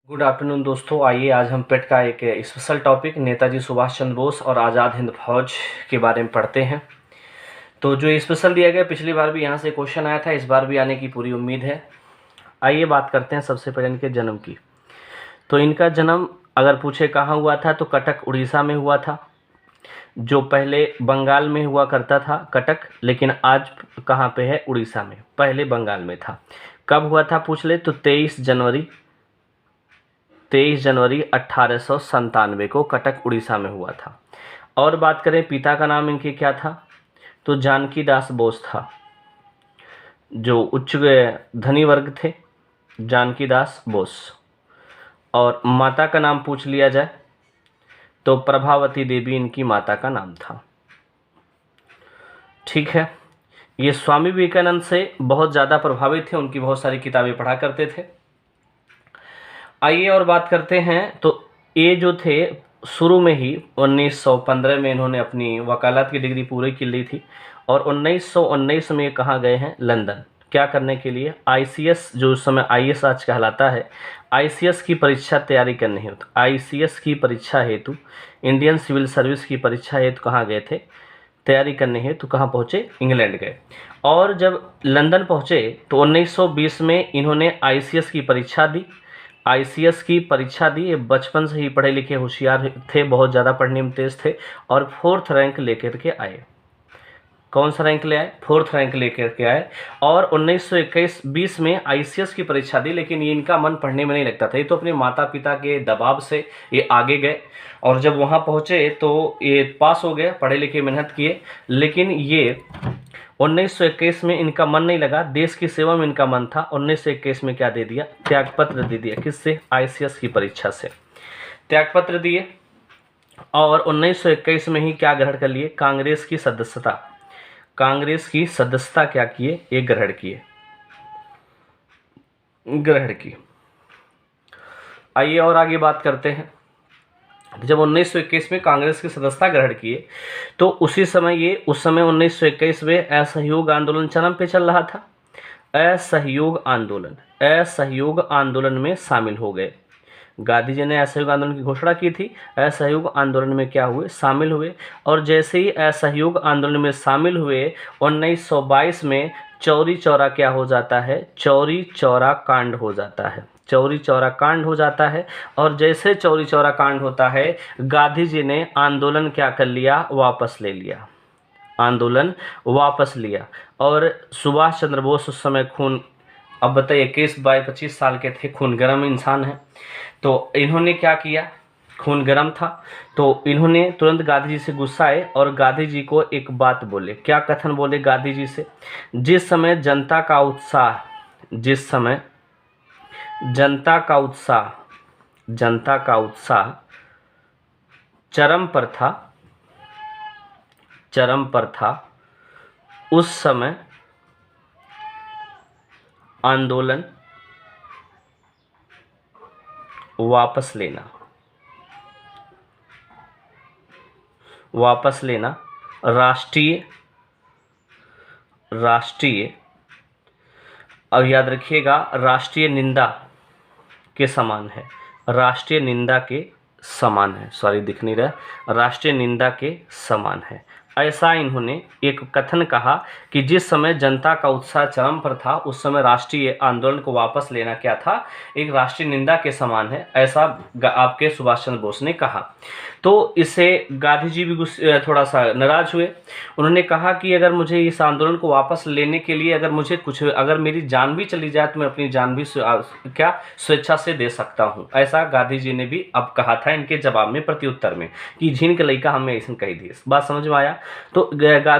Good afternoon दोस्तों। आइए आज हम पेट का एक स्पेशल टॉपिक नेताजी सुभाष चंद्र बोस और आज़ाद हिंद फौज के बारे में पढ़ते हैं। तो जो स्पेशल दिया गया, पिछली बार भी यहाँ से क्वेश्चन आया था, इस बार भी आने की पूरी उम्मीद है। आइए बात करते हैं सबसे पहले इनके जन्म की। तो इनका जन्म अगर पूछे कहाँ हुआ था तो कटक उड़ीसा में हुआ था, जो पहले बंगाल में हुआ करता था कटक, लेकिन आज कहाँ पे है? उड़ीसा में। पहले बंगाल में था। कब हुआ था पूछ ले तो 23 जनवरी 1897 को कटक उड़ीसा में हुआ था। और बात करें पिता का नाम इनके क्या था तो जानकी दास बोस था, जो उच्च धनी वर्ग थे, जानकी दास बोस। और माता का नाम पूछ लिया जाए तो प्रभावती देवी इनकी माता का नाम था। ठीक है, ये स्वामी विवेकानंद से बहुत ज़्यादा प्रभावित थे, उनकी बहुत सारी किताबें पढ़ा करते थे। आइए और बात करते हैं। तो ये जो थे शुरू में ही 1915 में इन्होंने अपनी वकालत की डिग्री पूरी कर ली थी और 1919 में कहाँ गए हैं? लंदन। क्या करने के लिए? आईसीएस, जो उस समय आईएएस आज कहलाता है, आईसीएस की परीक्षा तैयारी करने हेतु, आईसीएस की परीक्षा हेतु, इंडियन सिविल सर्विस की परीक्षा हेतु कहाँ गए थे? तैयारी करने हेतु कहाँ पहुँचे? इंग्लैंड गए। और जब लंदन पहुँचे तो 1920 में इन्होंने आईसीएस की परीक्षा दी। आईसीएस की परीक्षा दी। ये बचपन से ही पढ़े लिखे होशियार थे, बहुत ज़्यादा पढ़ने में तेज थे और 4th रैंक लेकर के आए। कौन सा रैंक ले आए? 4th रैंक लेकर के आए। और 1921-20 में आईसीएस की परीक्षा दी, लेकिन ये इनका मन पढ़ने में नहीं लगता था। ये तो अपने माता पिता के दबाव से ये आगे गए और जब वहाँ पहुँचे तो ये पास हो गए, पढ़े लिखे, मेहनत किए। लेकिन ये 1921 में इनका मन नहीं लगा, देश की सेवा में इनका मन था। 1921 में क्या दे दिया? त्यागपत्र दे दिया। किससे? आईसीएस की परीक्षा से त्यागपत्र दिए। और 1921 में ही क्या ग्रहण कर लिए? कांग्रेस की सदस्यता। कांग्रेस की सदस्यता क्या किए? ये ग्रहण की। आइए और आगे बात करते हैं। जब 1921 में कांग्रेस की सदस्यता ग्रहण किए तो उस समय 1921 में असहयोग आंदोलन चरम पे चल रहा था। असहयोग आंदोलन में शामिल हो गए। गांधी जी ने असहयोग आंदोलन की घोषणा की थी, असहयोग आंदोलन में क्या हुए? शामिल हुए। और जैसे ही असहयोग आंदोलन में शामिल हुए 1922 में चौरी चौरा क्या हो जाता है? चौरी चौरा कांड हो जाता है। चौरी चौरा कांड हो जाता है। और जैसे चौरी चौरा कांड होता है, गांधी जी ने आंदोलन क्या कर लिया? वापस ले लिया। आंदोलन वापस लिया। और सुभाष चंद्र बोस उस समय खून, अब बताइए 21-22 साल के थे, खून गर्म इंसान है, तो इन्होंने क्या किया? खून गर्म था तो इन्होंने तुरंत गांधी जी से गुस्सा आए और गांधी जी को एक बात बोले। क्या कथन बोले गांधी जी से? जिस समय जनता का उत्साह चरम पर था, उस समय आंदोलन वापस लेना राष्ट्रीय, अब याद रखिएगा, राष्ट्रीय निंदा के समान है। राष्ट्रीय निंदा के समान है, सॉरी दिख नहीं रहा, राष्ट्रीय निंदा के समान है। ऐसा इन्होंने एक कथन कहा कि जिस समय जनता का उत्साह चरम पर था, उस समय राष्ट्रीय आंदोलन को वापस लेना क्या था? एक राष्ट्रीय निंदा के समान है, ऐसा आपके सुभाष चंद्र बोस ने कहा। तो इससे गांधी जी भी थोड़ा सा नाराज हुए। उन्होंने कहा कि अगर मुझे इस आंदोलन को वापस लेने के लिए अगर मेरी जान भी चली जाए तो मैं अपनी जान भी स्वेच्छा से दे सकता हूं। ऐसा गांधी जी ने भी अब कहा था इनके जवाब में, प्रत्युत्तर में, कि झीन के लड़का हमें ऐसा कही दी। बात समझ में आया? तो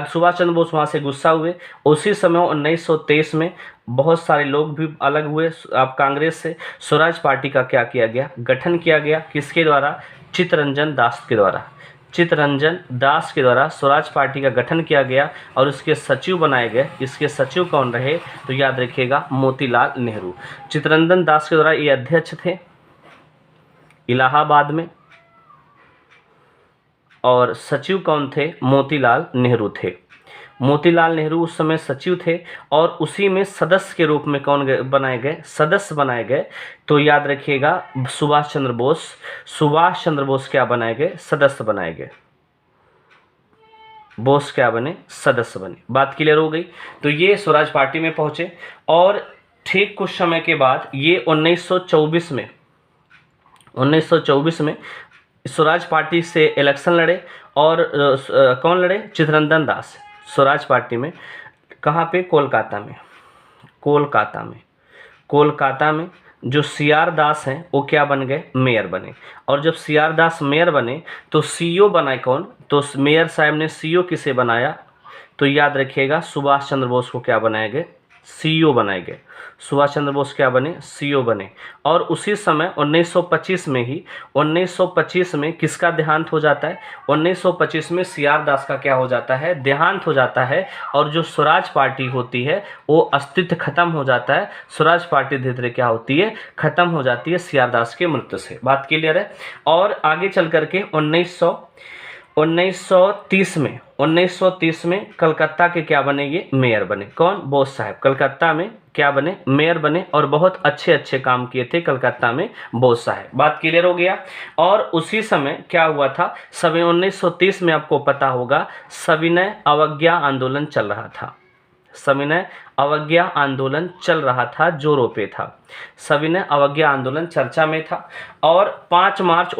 सुभाष चंद्र बोस वहां से गुस्सा हुए। उसी समय 1923 में बहुत सारे लोग भी अलग हुए अब कांग्रेस से। स्वराज पार्टी का क्या किया गया? गठन किया गया। किसके द्वारा? चित्तरंजन दास के द्वारा स्वराज पार्टी का गठन किया गया और उसके सचिव बनाए गए। इसके सचिव कौन रहे? तो याद रखिएगा, मोतीलाल नेहरू। चित्तरंजन दास के द्वारा ये अध्यक्ष थे इलाहाबाद में, और सचिव कौन थे? मोतीलाल नेहरू थे। मोतीलाल नेहरू उस समय सचिव थे और उसी में सदस्य के रूप में कौन बनाए गए, सदस्य बनाए गए, तो याद रखिएगा सुभाष चंद्र बोस। सुभाष चंद्र बोस क्या बनाए गए, सदस्य बनाए गए। बोस क्या बने, सदस्य बने। बात क्लियर हो गई। तो ये स्वराज पार्टी में पहुंचे और ठीक कुछ समय के बाद ये 1924 में स्वराज पार्टी से इलेक्शन लड़े और कौन लड़े, चित्तरंजन दास, स्वराज पार्टी में। कहाँ पे, कोलकाता में जो सीआर दास हैं वो क्या बन गए, मेयर बने। और जब सीआर दास मेयर बने तो सीईओ बनाए कौन, तो मेयर साहब ने सीईओ किसे बनाया, तो याद रखिएगा सुभाष चंद्र बोस को क्या बनाए गए, सीईओ बनाए गए। सुभाष चंद्र बोस क्या बने, सीईओ बने। और उसी समय 1925 में किसका देहांत हो जाता है, 1925 में सीआर दास का क्या हो जाता है, देहांत हो जाता है। और जो स्वराज पार्टी होती है वो अस्तित्व खत्म हो जाता है। स्वराज पार्टी धीरे धीरे क्या होती है, खत्म हो जाती है सीआर दास के मृत्यु से। बात क्लियर है। और आगे चल करके 1930 में कलकत्ता के क्या बने, ये मेयर बने। कौन, बोस साहब कलकत्ता में क्या बने, मेयर बने। और बहुत अच्छे अच्छे काम किए थे कलकत्ता में बोस साहब। बात क्लियर हो गया। और उसी समय क्या हुआ था, 1930 में आपको पता होगा सविनय अवज्ञा आंदोलन चल रहा था। सविनय अवज्ञा आंदोलन चल रहा था, जोरों पे था। सविनय अवज्ञा आंदोलन चर्चा में था। और 5 मार्च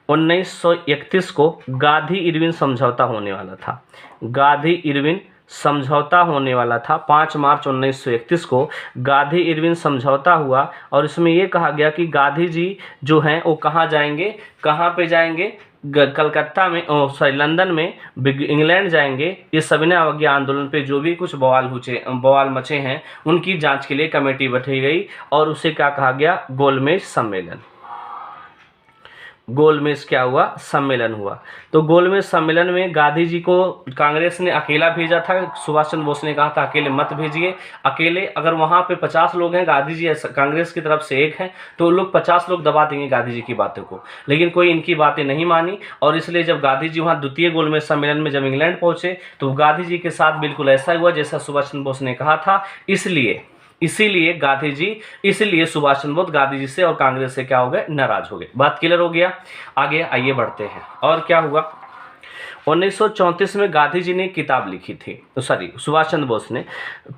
1931 को गांधी इरविन समझौता होने वाला था। गांधी इरविन समझौता होने वाला था। 5 मार्च 1931 को गांधी इरविन समझौता हुआ। और इसमें यह कहा गया कि गांधी जी जो हैं वो कहाँ जाएंगे, कहाँ पे जाएंगे, कलकत्ता में, लंदन में, इंग्लैंड जाएंगे। ये सविनय अवज्ञा आंदोलन पे जो भी कुछ बवाल मचे हैं उनकी जांच के लिए कमेटी बैठी गई और उसे क्या कहा गया, गोलमेज सम्मेलन। गोलमेज क्या हुआ, सम्मेलन हुआ। तो गोलमेज सम्मेलन में गांधी जी को कांग्रेस ने अकेला भेजा था। सुभाष चंद्र बोस ने कहा था अकेले मत भेजिए। अकेले अगर वहाँ पे 50 लोग हैं, गांधी जी कांग्रेस की तरफ से एक हैं, तो लोग 50 लोग दबा देंगे गांधी जी की बातों को। लेकिन कोई इनकी बातें नहीं मानी। और इसलिए जब गांधी जी वहाँ द्वितीय गोलमेज सम्मेलन में जब इंग्लैंड पहुँचे तो गांधी जी के साथ बिल्कुल ऐसा हुआ जैसा सुभाष चंद्र बोस ने कहा था। इसीलिए सुभाष चंद्र बोस गांधी जी से और कांग्रेस से क्या हो गए, नाराज हो गए। बात क्लियर हो गया। आगे आइए बढ़ते हैं। और क्या हुआ, 1934 में गांधी जी ने किताब लिखी थी, तो सुभाष चंद्र बोस ने।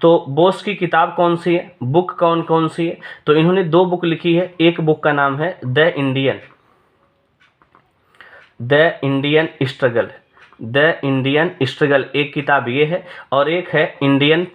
तो बोस की किताब कौन सी है, बुक कौन सी है, तो इन्होंने 2 बुक लिखी है। एक बुक का नाम है द इंडियन स्ट्रगल, एक किताब ये है। और एक है इंडियन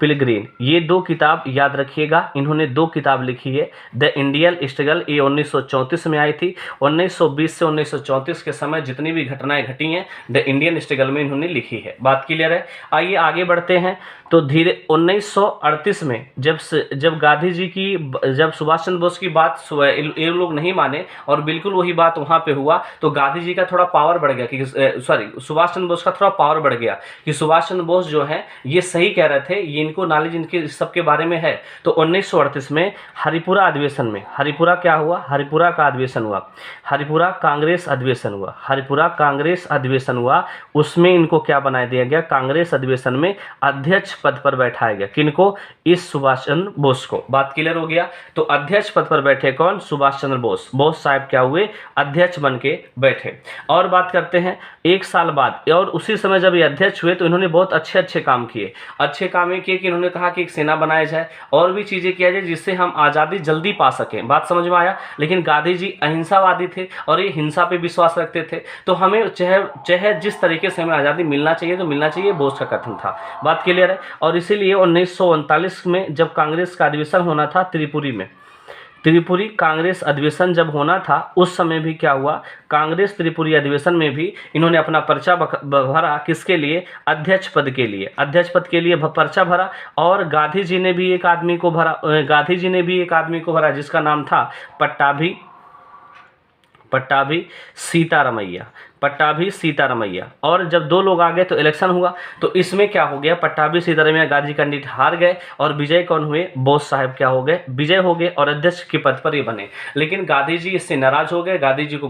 पिलग्रीम। ये 2 किताब याद रखिएगा। इन्होंने 2 किताब लिखी है। द इंडियन स्ट्रगल ये 1934 में आई थी। 1920 से 1934 के समय जितनी भी घटनाएं घटी हैं द इंडियन स्ट्रगल में इन्होंने लिखी है। बात क्लियर है। आइए आगे बढ़ते हैं। तो धीरे 1938 में जब गांधी जी की, जब सुभाष चंद्र बोस की बात ये लोग नहीं माने और बिल्कुल वही बात वहाँ पे हुआ, तो गांधी जी का थोड़ा पावर बढ़ गया कि सुभाष चंद्र बोस का थोड़ा पावर बढ़ गया कि सुभाष चंद्र बोस जो है ये सही कह रहे थे, ये इनको नॉलेज इनके सबके बारे में है। तो 1938 में हरिपुरा अधिवेशन में, हरिपुरा क्या हुआ, हरिपुरा का अधिवेशन हुआ, हरिपुरा कांग्रेस अधिवेशन हुआ। उसमें इनको क्या बना दिया गया, कांग्रेस अधिवेशन में अध्यक्ष पद पर बैठाया गया। किनको, इस सुभाष चंद्र बोस को। बात क्लियर हो गया। तो अध्यक्ष पद पर बैठे कौन, सुभाष चंद्र बोस। बोस साहब क्या हुए, अध्यक्ष बन के बैठे। और बात करते हैं 1 साल बाद, और उसी समय जब ये अध्यक्ष हुए तो इन्होंने बहुत अच्छे काम किए। अच्छे काम ये किए कि इन्होंने कहा कि एक सेना बनाया जाए और भी चीजें किया जाए जिससे हम आज़ादी जल्दी पा सकें। बात समझ में आया। लेकिन गांधी जी अहिंसावादी थे और ये हिंसा पे विश्वास रखते थे। तो हमें चाहे जिस तरीके से हमें आज़ादी मिलना चाहिए तो मिलना चाहिए, बोस का कथन था। बात क्लियर है। और इसीलिए 1939 में जब कांग्रेस का अधिवेशन होना था त्रिपुरी कांग्रेस अधिवेशन जब होना था, उस समय भी क्या हुआ, कांग्रेस त्रिपुरी अधिवेशन में भी इन्होंने अपना पर्चा भरा। किसके लिए, अध्यक्ष पद के लिए पर्चा भरा। और गांधी जी ने भी एक आदमी को भरा जिसका नाम था पट्टाभी सीतारमैया। पट्टाभी सीतारमैया। और जब 2 लोग आ गए तो इलेक्शन हुआ, तो इसमें क्या हो गया, पट्टाभी सीतारमैया गांधी कैंडिडेट हार गए और विजय कौन हुए, बोस साहब क्या हो गए, विजय हो गए और अध्यक्ष के पद पर ये बने। लेकिन गांधी जी इससे नाराज हो गए, गांधी जी को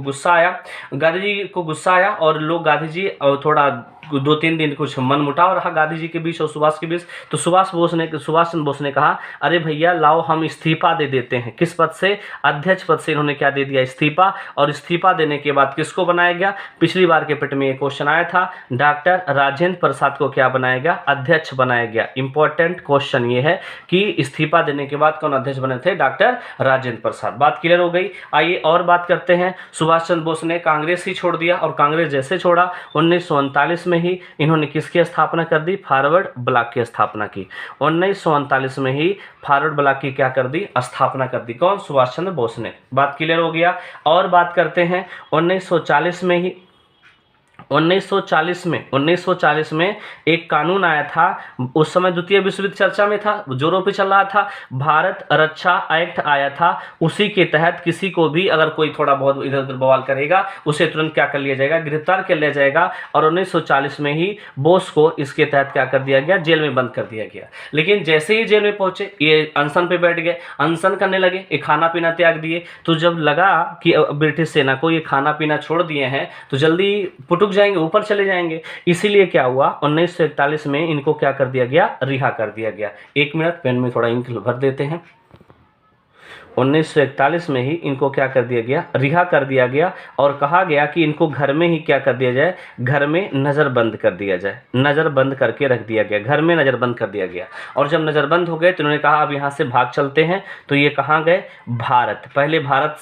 गुस्सा आया और लोग गांधी जी थोड़ा 2-3 दिन कुछ मनमुटाव रहा गांधी जी के बीच और सुभाष के बीच। तो सुभाष चंद्र बोस ने कहा, अरे भैया लाओ हम इस्तीफा दे देते हैं। किस पद से, अध्यक्ष पद से इन्होंने क्या दे दिया, इस्तीफा। और इस्तीफा देने के बाद किसको बनाया गया, पिछली बार के पेट में ये क्वेश्चन आया था, डॉक्टर राजेंद्र प्रसाद को क्या बनाया गया, अध्यक्ष बनाया गया। इंपॉर्टेंट क्वेश्चन ये है कि इस्तीफा देने के बाद कौन अध्यक्ष बने थे, डॉक्टर राजेंद्र प्रसाद। बात क्लियर हो गई। आइए और बात करते हैं। सुभाष चंद्र बोस ने कांग्रेस ही छोड़ दिया और कांग्रेस जैसे छोड़ा 1939 में ही इन्होंने किसकी स्थापना कर दी, फॉरवर्ड ब्लॉक की स्थापना की। 1939 में ही फॉरवर्ड ब्लॉक की क्या कर दी, स्थापना कर दी। कौन, सुभाष चंद्र बोस ने। बात क्लियर हो गया। और बात करते हैं 1940 में एक कानून आया था, उस समय द्वितीय विश्व युद्ध चर्चा में था, जोरों पे चल रहा था, भारत रक्षा एक्ट आया था। उसी के तहत किसी को भी अगर कोई थोड़ा बहुत इधर उधर बवाल करेगा उसे तुरंत क्या कर लिया जाएगा, गिरफ्तार कर लिया जाएगा। और 1940 में ही बोस को इसके तहत क्या कर दिया गया, जेल में बंद कर दिया गया। लेकिन जैसे ही जेल में पहुंचे ये अनशन पे बैठ गए, अनशन करने लगे, ये खाना पीना त्याग दिए। तो जब लगा कि ब्रिटिश सेना को ये खाना पीना छोड़ दिए हैं तो जल्दी पुटुक जाएंगे, ऊपर चले जाएंगे। इसीलिए क्या हुआ, 1941 में इनको क्या कर दिया गया, रिहा कर दिया गया। 1 मिनट, पेन में थोड़ा इंक भर देते हैं। 1941 में ही इनको क्या कर दिया गया, रिहा कर दिया गया। और कहा गया कि इनको घर में ही क्या कर दिया जाए, घर में नज़रबंद कर दिया जाए, नज़रबंद करके रख दिया गया, घर में नज़रबंद कर दिया गया। और जब नज़रबंद हो गए तो उन्होंने कहा अब यहाँ से भाग चलते हैं। तो ये कहाँ गए, भारत। पहले भारत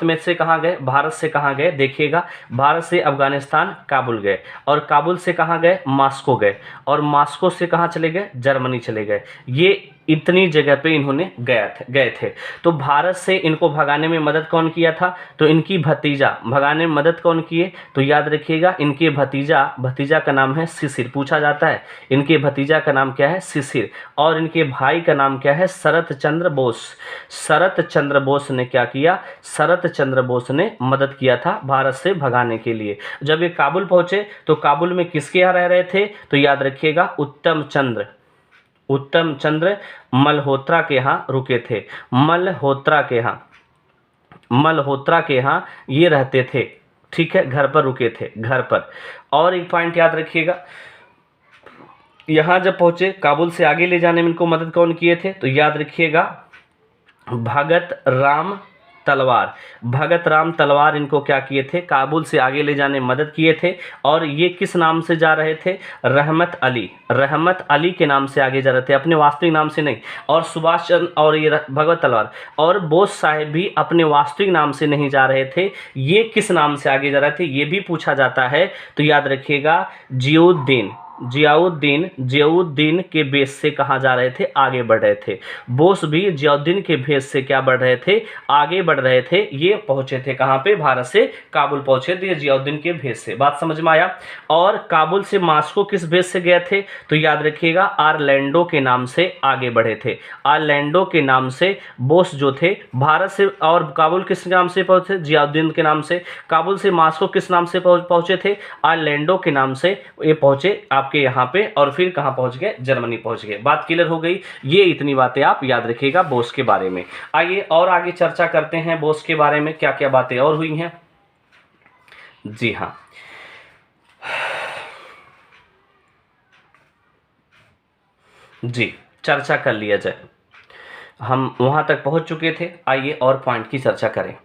में से कहाँ गए, भारत से कहाँ गए देखिएगा, भारत से अफगानिस्तान काबुल गए, और काबुल से कहाँ गए, मॉस्को गए, और मॉस्को से कहाँ चले गए, जर्मनी चले गए। ये इतनी जगह पे इन्होंने गए थे। तो भारत से इनको भगाने में मदद कौन किया था, तो इनकी भतीजा भगाने में मदद कौन किए, तो याद रखिएगा इनके भतीजा का नाम है शिशिर। पूछा जाता है इनके भतीजा का नाम क्या है, शिशिर। और इनके भाई का नाम क्या है, शरत चंद्र बोस। शरत चंद्र बोस ने क्या किया, शरत चंद्र बोस ने मदद किया था भारत से भगाने के लिए। जब ये काबुल पहुंचे तो काबुल में किसके यहाँ रह रहे थे, तो याद रखिएगा उत्तम चंद्र मल्होत्रा के यहाँ रुके थे। मल्होत्रा के यहाँ ये रहते थे, ठीक है, घर पर रुके थे, घर पर। और एक पॉइंट याद रखिएगा, यहाँ जब पहुंचे काबुल से आगे ले जाने में इनको मदद कौन किए थे, तो याद रखिएगा भगत राम तलवार इनको क्या किए थे, काबुल से आगे ले जाने में मदद किए थे। और ये किस नाम से जा रहे थे, रहमत अली के नाम से आगे जा रहे थे, अपने वास्तविक नाम से नहीं। और सुभाष चंद्र और ये भगत तलवार और बोस साहेब भी अपने वास्तविक नाम से नहीं जा रहे थे, ये किस नाम से आगे जा रहे थे, ये भी पूछा जाता है। तो याद रखिएगा जियाउद्दीन के बेस से कहाँ जा रहे थे, आगे बढ़ रहे थे। बोस भी जियाउद्दीन के बेस से क्या बढ़ रहे थे, आगे बढ़ रहे थे। ये पहुंचे थे कहाँ पे, भारत से काबुल पहुंचे थे जियाउद्दीन के बेस से। बात समझ में आया। और काबुल से मॉस्को किस बेस से गए थे, तो याद रखिएगा आरलैंडो के नाम से आगे बढ़े थे। आरलैंडो के नाम से बोस जो थे भारत से, और काबुल किस नाम से पहुंचे, जियाउद्दीन के नाम से। काबुल से मॉस्को किस नाम से पहुंचे थे, आरलैंडो के नाम से ये पहुंचे आपके यहाँ पे। और फिर कहाँ पहुंच गए, जर्मनी पहुंच गए। बात क्लियर हो गई। ये इतनी बातें आप याद रखिएगा बोस के बारे में। आइए और आगे चर्चा करते हैं बोस के बारे में, क्या क्या बातें और हुई हैं। जी हाँ, जी चर्चा कर लिया जाए, हम वहां तक पहुंच चुके थे। आइए और पॉइंट की चर्चा करें।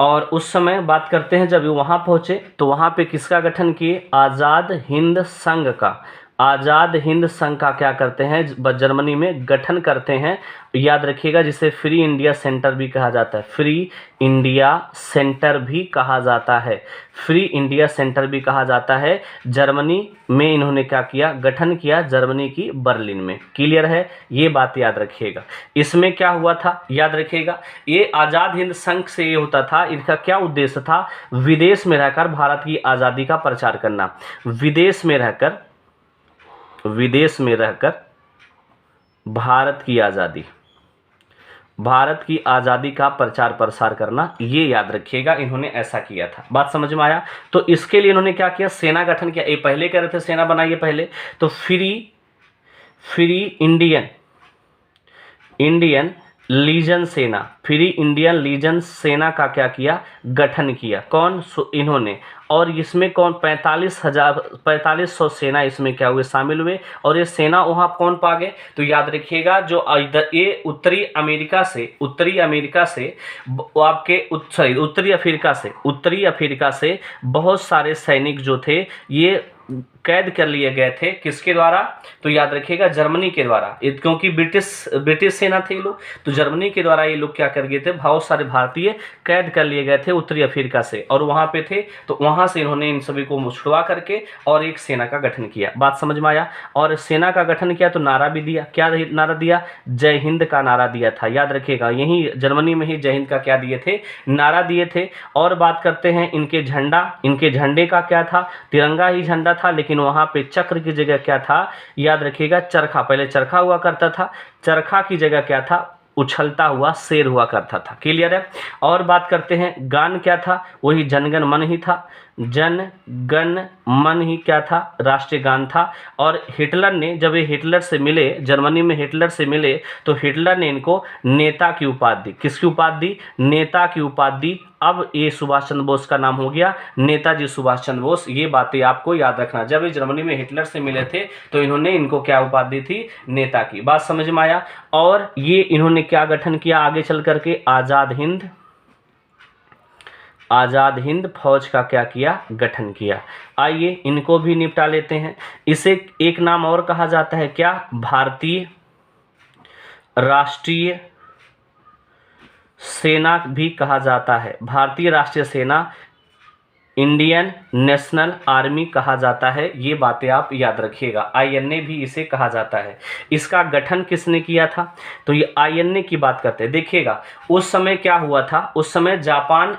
और उस समय बात करते हैं जब वहाँ पहुँचे तो वहाँ पे किसका गठन किए, आज़ाद हिंद संघ का क्या करते हैं, जर्मनी में गठन करते हैं। याद रखिएगा जिसे फ्री इंडिया सेंटर भी कहा जाता है, फ्री इंडिया सेंटर भी कहा जाता है। जर्मनी में इन्होंने क्या किया, गठन किया, जर्मनी की बर्लिन में। क्लियर है, ये बात याद रखिएगा। इसमें क्या हुआ था, याद रखिएगा ये आज़ाद हिंद संघ से ये होता था, इनका क्या उद्देश्य था, विदेश में रहकर भारत की आज़ादी का प्रचार करना। विदेश में रहकर भारत की आज़ादी, भारत की आज़ादी का प्रचार प्रसार करना, ये याद रखिएगा, इन्होंने ऐसा किया था। बात समझ में आया? तो इसके लिए इन्होंने क्या किया, सेना गठन किया। ये पहले कह रहे थे सेना बनाइए पहले, तो फ्री इंडियन लीजन सेना, फ्री इंडियन लीजन सेना का क्या किया, गठन किया। कौन, इन्होंने। और इसमें कौन, 4500 सेना इसमें क्या हुए, शामिल हुए। और ये सेना वहाँ कौन पा गए, तो याद रखिएगा जो ये उत्तरी अमेरिका से वो आपके उत्तरी अफ्रीका से बहुत सारे सैनिक जो थे ये कैद कर लिए गए थे। किसके द्वारा, तो याद रखिएगा जर्मनी के द्वारा, क्योंकि ब्रिटिश सेना थे ये लोग, तो जर्मनी के द्वारा ये लोग क्या कर गए थे, बहुत सारे भारतीय कैद कर लिए गए थे उत्तरी अफ्रीका से, और वहाँ पे थे। तो वहाँ से इन्होंने इन सभी को छुड़वा करके और एक सेना का गठन किया। बात समझ में आया? और सेना का गठन किया तो नारा भी दिया। क्या नारा दिया, जय हिंद का नारा दिया था। याद रखिएगा, यहीं जर्मनी में ही जय हिंद का क्या दिए थे, नारा दिए थे। और बात करते हैं इनके झंडे का क्या था, तिरंगा ही झंडा था, लेकिन वहाँ पे चक्र की जगह क्या था, याद रखिएगा चरखा। पहले चरखा हुआ करता था, चरखा की जगह क्या था, उछलता हुआ शेर हुआ करता था। क्लियर है? और बात करते हैं गान क्या था, वही जनगण मन ही था। जन गण मन ही क्या था, राष्ट्रीय गान था। और हिटलर ने, जब ये हिटलर से मिले, जर्मनी में हिटलर से मिले, तो हिटलर ने इनको नेता की उपाधि दी। किसकी उपाधि दी, नेता की उपाधि। अब ये सुभाष चंद्र बोस का नाम हो गया नेताजी सुभाष चंद्र बोस। ये बातें आपको याद रखना, जब ये जर्मनी में हिटलर से मिले थे तो इन्होंने इनको क्या उपाधि थी, नेता की। बात समझ में आया? और ये इन्होंने क्या गठन किया आगे चल करके, आज़ाद हिंद फौज का क्या किया, गठन किया। आइए इनको भी निपटा लेते हैं। इसे एक नाम और कहा जाता है क्या, भारतीय राष्ट्रीय सेना भी कहा जाता है। भारतीय राष्ट्रीय सेना, इंडियन नेशनल आर्मी कहा जाता है। ये बातें आप याद रखिएगा। आईएनए भी इसे कहा जाता है। इसका गठन किसने किया था, तो ये आईएनए की बात करते हैं। देखिएगा उस समय क्या हुआ था, उस समय जापान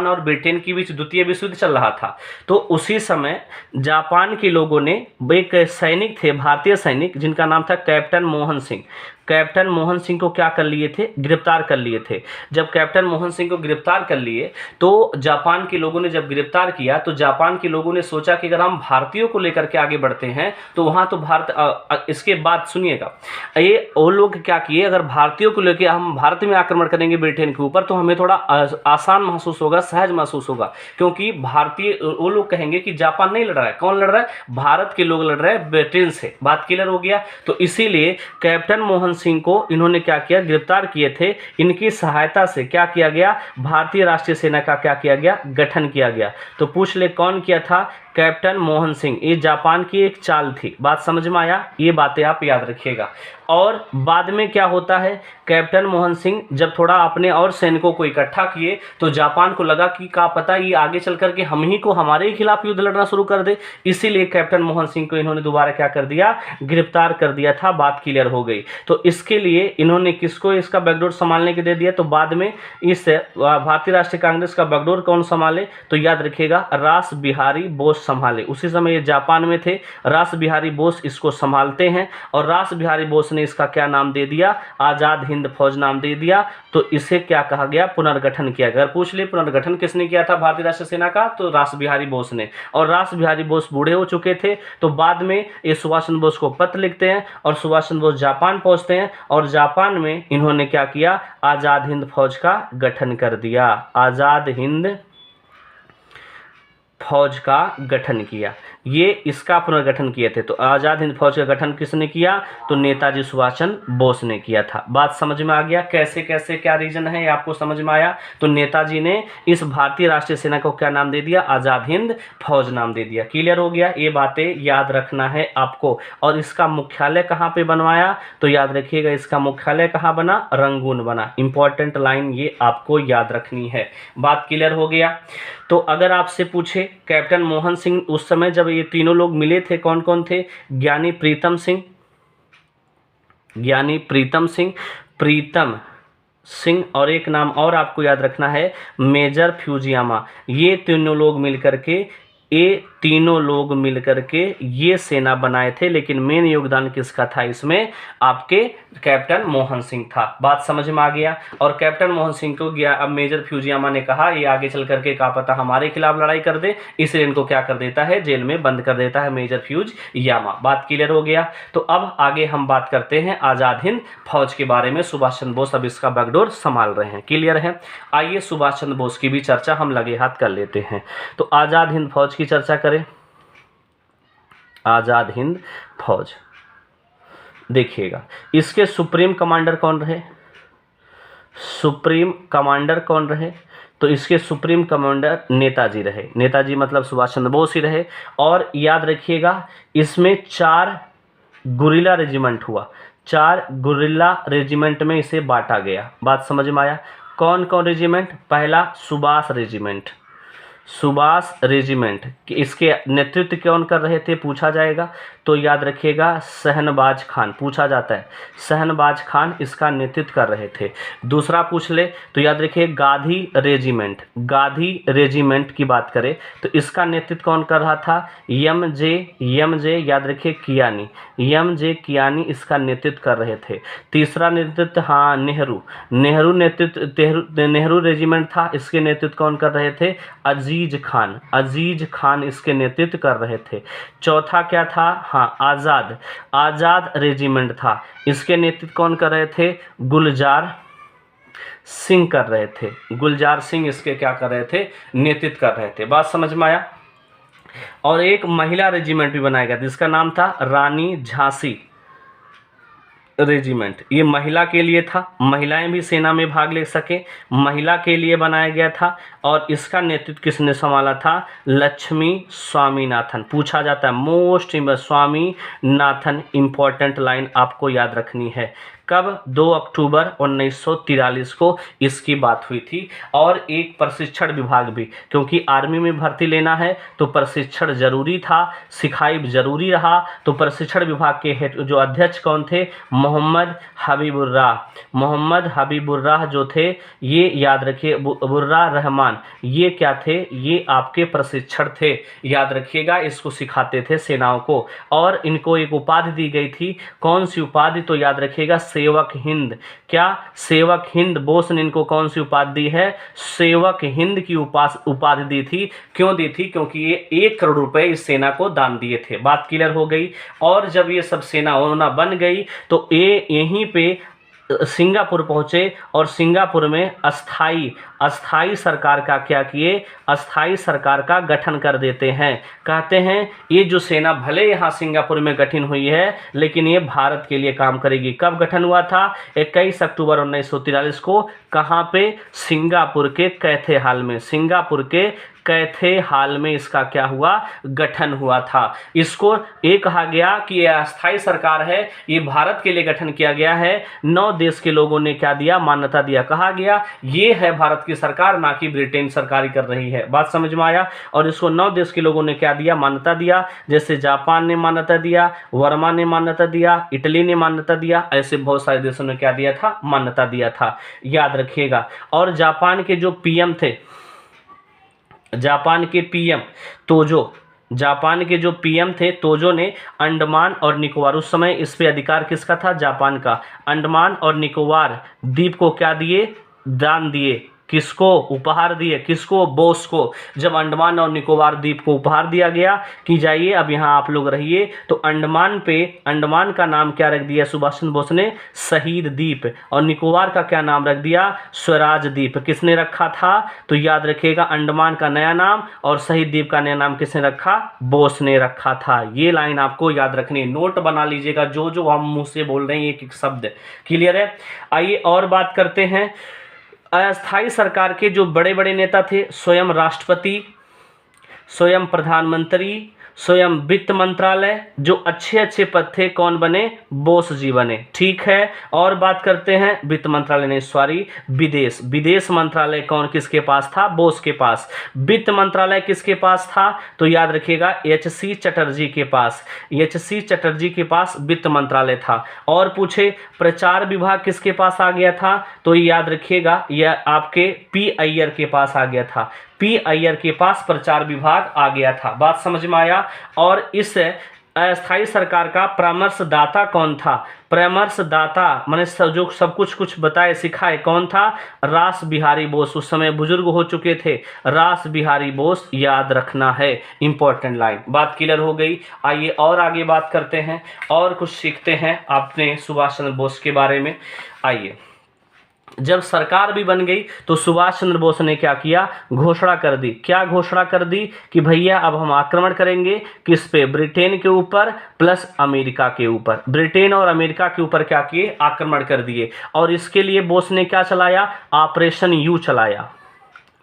और ब्रिटेन के बीच द्वितीय विश्व युद्ध चल रहा था। तो उसी समय जापान के लोगों ने, एक सैनिक थे, भारतीय सैनिक, जिनका नाम था कैप्टन मोहन सिंह। कैप्टन मोहन सिंह को क्या कर लिए थे, गिरफ्तार कर लिए थे। जब कैप्टन मोहन सिंह को गिरफ्तार कर लिए तो जापान के लोगों ने जब गिरफ्तार किया तो जापान के लोगों ने सोचा कि अगर हम भारतीयों को लेकर के आगे बढ़ते हैं तो वहाँ तो भारत, इसके बाद सुनिएगा, ये वो लोग क्या किए, अगर भारतीयों को लेकर हम भारत में आक्रमण करेंगे ब्रिटेन के ऊपर तो हमें थोड़ा आसान महसूस होगा, सहज महसूस होगा, क्योंकि भारतीय, वो लोग कहेंगे कि जापान नहीं लड़ रहा है, कौन लड़ रहा है, भारत के लोग लड़ रहे हैं ब्रिटेन से। बात क्लियर हो गया? तो इसीलिए कैप्टन मोहन सिंह को इन्होंने क्या किया, गिरफ्तार किए थे। इनकी सहायता से क्या किया गया, भारतीय राष्ट्रीय सेना का क्या किया गया, गठन किया गया। तो पूछ ले कौन किया था, कैप्टन मोहन सिंह। ये जापान की एक चाल थी। बात समझ में आया? ये बातें आप याद रखिएगा। और बाद में क्या होता है, कैप्टन मोहन सिंह जब थोड़ा अपने और सैनिकों को इकट्ठा किए तो जापान को लगा कि क्या पता ये आगे चल करके हम ही को, हमारे ही खिलाफ युद्ध लड़ना शुरू कर दे। इसीलिए कैप्टन मोहन सिंह को इन्होंने दोबारा क्या कर दिया, गिरफ्तार कर दिया था। बात क्लियर हो गई? तो इसके लिए इन्होंने किसको इसका बैकडोर संभालने के दे दिया, तो बाद में इस भारतीय राष्ट्रीय कांग्रेस का बैकडोर कौन संभाले, तो याद रखिएगा रास बिहारी बोस संभाले। उसी समय ये जापान में थे, रास बिहारी बोस इसको संभालते हैं। और रास बिहारी बोस ने इसका क्या नाम दे दिया, आज़ाद हिंद फौज नाम दे दिया। तो इसे क्या कहा गया, पुनर्गठन किया गया। अगर पूछ ले पुनर्गठन किसने किया था भारतीय राष्ट्रीय सेना का, तो रास बिहारी बोस ने। और रास बिहारी बोस बूढ़े हो चुके थे, तो बाद में ये सुभाष चंद्र बोस को पत्र लिखते हैं और सुभाष चंद्र बोस जापान पहुंचते हैं। और जापान में इन्होंने क्या किया, आज़ाद हिंद फौज का गठन कर दिया। आज़ाद हिंद फौज का गठन किया। ये इसका पुनर्गठन किए थे। तो आज़ाद हिंद फौज का गठन किसने किया, तो नेताजी सुभाष चंद्र बोस ने किया था। बात समझ में आ गया, कैसे कैसे क्या रीजन है, आपको समझ में आया? तो नेताजी ने इस भारतीय राष्ट्रीय सेना को क्या नाम दे दिया, आज़ाद हिंद फौज नाम दे दिया। क्लियर हो गया? ये बातें याद रखना है आपको। और इसका मुख्यालय कहाँ पे बनवाया, तो याद रखिएगा इसका मुख्यालय कहाँ बना, रंगून बना। इंपॉर्टेंट लाइन ये आपको याद रखनी है। बात क्लियर हो गया? तो अगर आपसे पूछे कैप्टन मोहन सिंह उस समय जब ये तीनों लोग मिले थे, कौन कौन थे, ज्ञानी प्रीतम सिंह और एक नाम और आपको याद रखना है, मेजर फ्यूजियामा। ये तीनों लोग मिलकर के ये तीनों लोग मिलकर के ये सेना बनाए थे, लेकिन मेन योगदान किसका था इसमें? आपके कैप्टन मोहन सिंह था। बात समझ में आ गया। और कैप्टन मोहन सिंह को गया, अब मेजर फ्यूजियामा ने कहा ये आगे चल करके क्या पता हमारे खिलाफ लड़ाई कर दे, इसलिए इनको क्या कर देता है? जेल में बंद कर देता है मेजर फ्यूजियामा। बात क्लियर हो गया। तो अब आगे हम बात करते हैं आज़ाद हिंद फौज के बारे में। सुभाष चंद्र बोस अब इसका बागडोर संभाल रहे हैं। क्लियर है? आइए सुभाष चंद्र बोस की भी चर्चा हम लगे हाथ कर लेते हैं। तो आज़ाद हिंद फौज की चर्चा करें। आज़ाद हिंद फौज देखिएगा, इसके सुप्रीम कमांडर कौन रहे? सुप्रीम कमांडर कौन रहे? तो इसके सुप्रीम कमांडर नेताजी रहे। नेताजी मतलब सुभाष चंद्र बोस ही रहे। और याद रखिएगा, इसमें 4 गुरिल्ला रेजिमेंट हुआ। 4 गुरिल्ला रेजिमेंट में इसे बांटा गया। बात समझ में आया? कौन कौन रेजिमेंट? पहला सुभाष रेजिमेंट। सुभाष रेजिमेंट इसके नेतृत्व कौन कर रहे थे पूछा जाएगा, तो याद रखिएगा शहनबाज खान पूछा जाता है। शहनबाज खान इसका नेतृत्व कर रहे थे। दूसरा पूछ ले तो याद रखिए गांधी रेजिमेंट। गांधी रेजिमेंट की बात करें तो इसका नेतृत्व कौन कर रहा था? एम जे याद रखिए कियानी। एम जे कियानी इसका नेतृत्व कर रहे थे। तीसरा नेतृत्व हाँ नेहरू रेजिमेंट था। इसके नेतृत्व कौन कर रहे थे? अजीज खान इसके नेतृत्व कर रहे थे। चौथा क्या था? हाँ आज़ाद रेजिमेंट था। इसके नेतृत्व कौन कर रहे थे? गुलजार सिंह कर रहे थे। गुलजार सिंह इसके क्या कर रहे थे? नेतृत्व कर रहे थे। बात समझ में आया? और एक महिला रेजिमेंट भी बनाया गया जिसका नाम था रानी झांसी रेजिमेंट। ये महिला के लिए था, महिलाएं भी सेना में भाग ले सके, महिला के लिए बनाया गया था। और इसका नेतृत्व किसने संभाला था? लक्ष्मी स्वामीनाथन। पूछा जाता है मोस्ट स्वामीनाथन। इंपॉर्टेंट लाइन आपको याद रखनी है। कब? 2 अक्टूबर 1943 को इसकी बात हुई थी। और एक प्रशिक्षण विभाग भी, क्योंकि आर्मी में भर्ती लेना है तो प्रशिक्षण जरूरी था, सिखाई जरूरी रहा। तो प्रशिक्षण विभाग के हेड जो अध्यक्ष कौन थे? मोहम्मद हबीबुर्राह जो थे, ये याद रखिए बुर्रा रहमान, ये क्या थे? ये आपके प्रशिक्षण थे। याद रखिएगा, इसको सिखाते थे सेनाओं को। और इनको एक उपाधि दी गई थी। कौन सी उपाधि? तो याद रखिएगा सेवक हिंद। क्या? सेवक हिंद। बोस ने इनको कौन सी उपाधि दी है? सेवक हिंद की उपाधि दी थी। क्यों दी थी? क्योंकि ये 1 करोड़ रुपए इस सेना को दान दिए थे। बात क्लियर हो गई। और जब ये सब सेना बन गई तो ये यहीं पे सिंगापुर पहुंचे और सिंगापुर में अस्थाई सरकार का क्या किए? अस्थाई सरकार का गठन कर देते हैं। कहते हैं ये जो सेना भले यहाँ सिंगापुर में गठन हुई है लेकिन ये भारत के लिए काम करेगी। कब गठन हुआ था? 21 अक्टूबर 1943 को। कहाँ पे? सिंगापुर के कैथे हाल में। सिंगापुर के कैथे हाल में इसका क्या हुआ? गठन हुआ था। इसको ये कहा गया कि यह अस्थाई सरकार है, ये भारत के लिए गठन किया गया है। 9 देश के लोगों ने क्या दिया? मान्यता दिया। कहा गया ये है भारत की सरकार, ना कि ब्रिटेन सरकार ही कर रही है। बात समझ में आया? और इसको 9 देश के लोगों ने क्या दिया? मान्यता दिया। जैसे जापान ने मान्यता दिया, वर्मा ने मान्यता दिया, इटली ने मान्यता दिया। ऐसे बहुत सारे देशों ने क्या दिया था? मान्यता दिया था। याद रखिएगा। और जापान के जो पीएम थे, जापान के पीएम थे तोजो ने अंडमान और निकोबार, उस समय इस पे अधिकार किसका था? जापान का। अंडमान और निकोबार द्वीप को क्या दिए? दान दिए। किसको? उपहार दिए। किसको? बोस को। जब अंडमान और निकोबार द्वीप को उपहार दिया गया कि जाइए अब यहाँ आप लोग रहिए, तो अंडमान का नाम क्या रख दिया सुभाष चंद्र बोस ने? शहीद द्वीप। और निकोबार का क्या नाम रख दिया? स्वराज द्वीप। किसने रखा था? तो याद रखिएगा, अंडमान का नया नाम और शहीद द्वीप का नया नाम किसने रखा? बोस ने रखा था। ये लाइन आपको याद रखनी है, नोट बना लीजिएगा जो जो हम मुंह से बोल रहे हैं एक एक शब्द। क्लियर है? आइए और बात करते हैं। अस्थाई सरकार के जो बड़े बड़े नेता थे, स्वयं राष्ट्रपति, स्वयं प्रधानमंत्री, स्वयं वित्त मंत्रालय, जो अच्छे अच्छे पद थे कौन बने? बोस जी बने। ठीक है। और बात करते हैं वित्त मंत्रालय नहीं, सॉरी, विदेश मंत्रालय कौन किसके पास था? बोस के पास। वित्त मंत्रालय किसके पास था? तो याद रखिएगा एच.सी. चटर्जी के पास। एच.सी. चटर्जी के पास वित्त मंत्रालय था। और पूछे प्रचार विभाग किसके पास आ गया था? तो याद रखिएगा यह आपके पी. अय्यर के पास आ गया था। पी अय्यर के पास प्रचार विभाग आ गया था। बात समझ में आया। और इस अस्थायी सरकार का परामर्शदाता कौन था? परामर्शदाता माने जो सब कुछ बताए सिखाए कौन था? रास बिहारी बोस। उस समय बुजुर्ग हो चुके थे, रास बिहारी बोस, याद रखना है, इंपॉर्टेंट लाइन। बात क्लियर हो गई। आइए और आगे बात करते हैं और कुछ सीखते हैं आपने सुभाष चंद्र बोस के बारे में। आइए, जब सरकार भी बन गई तो सुभाष चंद्र बोस ने क्या किया? घोषणा कर दी। क्या घोषणा कर दी? कि भैया अब हम आक्रमण करेंगे किस पे? ब्रिटेन के ऊपर प्लस अमेरिका के ऊपर। ब्रिटेन और अमेरिका के ऊपर क्या किए? आक्रमण कर दिए। और इसके लिए बोस ने क्या चलाया? ऑपरेशन यू चलाया।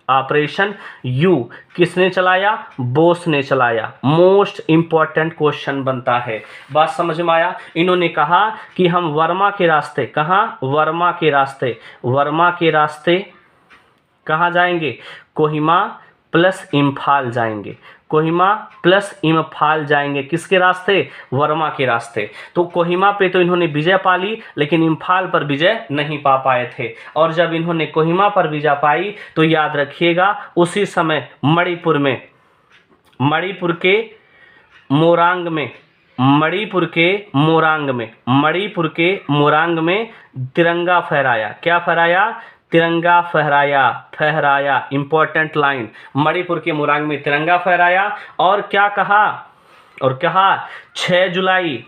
ऑपरेशन यू किसने चलाया? बोस ने चलाया। मोस्ट इंपॉर्टेंट क्वेश्चन बनता है। बात समझ में आया। इन्होंने कहा कि हम वर्मा के रास्ते, कहाँ? वर्मा के रास्ते। वर्मा के रास्ते कहाँ जाएंगे? कोहिमा प्लस इम्फाल जाएंगे। कोहिमा प्लस इम्फाल जाएंगे। किसके रास्ते? वर्मा के रास्ते। तो कोहिमा पे तो इन्होंने विजय पा ली, लेकिन इम्फाल पर विजय नहीं पा पाए थे। और जब इन्होंने कोहिमा पर विजय पाई तो याद रखिएगा उसी समय मणिपुर के मोरांग में तिरंगा फहराया। क्या फहराया? तिरंगा फहराया। Important line. मणिपुर के मोरांग में तिरंगा फहराया। और क्या कहा? 6 जुलाई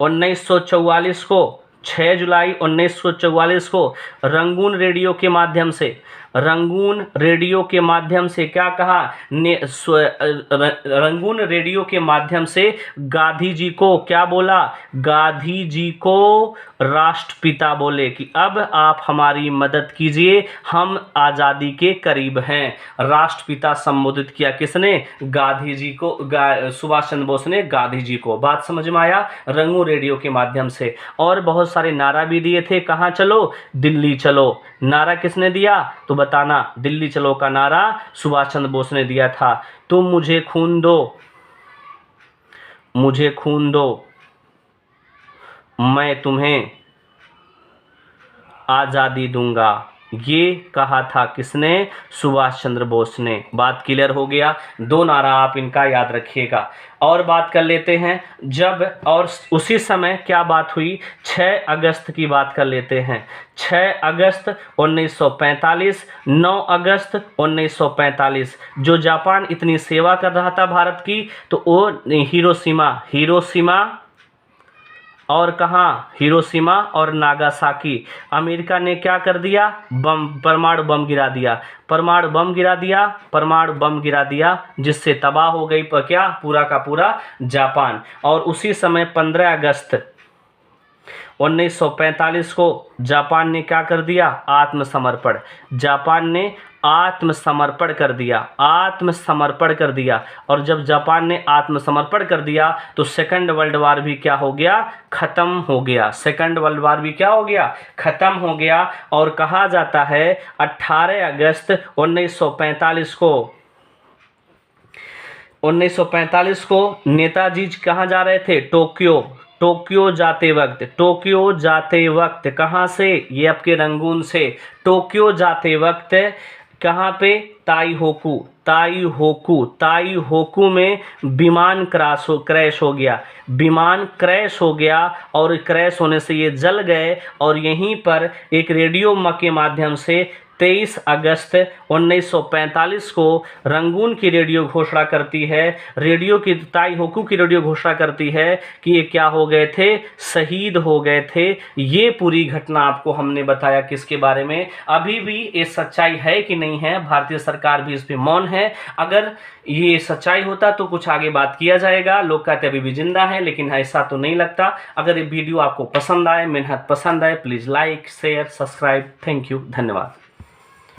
1944 को 6 जुलाई 1944 को रंगून रेडियो के माध्यम से क्या कहा? रंगून रेडियो के माध्यम से गांधी जी को क्या बोला? गांधी जी को राष्ट्रपिता बोले कि अब आप हमारी मदद कीजिए, हम आज़ादी के करीब हैं। राष्ट्रपिता संबोधित किया किसने? गांधी जी को। सुभाष चंद्र बोस ने गांधी जी को। बात समझ में आया। रंगून रेडियो के माध्यम से। और बहुत सारे नारा भी दिए थे। कहाँ चलो? दिल्ली चलो। नारा किसने दिया? तो बताना। दिल्ली चलो का नारा सुभाष चंद्र बोस ने दिया था। तुम मुझे खून दो, मैं तुम्हें आज़ादी दूंगा। ये कहा था किसने? सुभाष चंद्र बोस ने। बात क्लियर हो गया। 2 नारा आप इनका याद रखिएगा। और बात कर लेते हैं जब, और उसी समय क्या बात हुई? 6 अगस्त की बात कर लेते हैं। 6 अगस्त 1945, 9 अगस्त 1945। जो जापान इतनी सेवा कर रहा था भारत की, तो वो हिरोशिमा और कहाँ? हिरोशिमा और नागासाकी। अमेरिका ने क्या कर दिया? परमाणु बम गिरा दिया, जिससे तबाह हो गई क्या? पूरा का पूरा जापान। और उसी समय 15 अगस्त 1945 को जापान ने क्या कर दिया? जापान ने आत्मसमर्पण कर दिया। और जब जापान ने आत्मसमर्पण कर दिया तो सेकंड वर्ल्ड वार भी क्या हो गया? खत्म हो गया। और कहा जाता है 18 अगस्त 1945 को नेताजी कहाँ जा रहे थे? टोक्यो जाते वक्त कहाँ से? ये आपके रंगून से। टोक्यो जाते वक्त कहाँ पे? ताईहोकू में विमान क्रैश हो गया। और क्रैश होने से ये जल गए। और यहीं पर एक रेडियो के माध्यम से 23 अगस्त 1945 को रंगून की रेडियो घोषणा करती है, ताईहोकू की रेडियो घोषणा करती है कि ये क्या हो गए थे? शहीद हो गए थे। ये पूरी घटना आपको हमने बताया किसके बारे में। अभी भी ये सच्चाई है कि नहीं है, भारतीय सरकार भी इस पे मौन है। अगर ये सच्चाई होता तो कुछ आगे बात किया जाएगा। लोग कहते अभी भी जिंदा है, लेकिन ऐसा तो नहीं लगता। अगर ये वीडियो आपको पसंद आए, मेहनत पसंद आए, please like, share, subscribe. Thank you, धन्यवाद।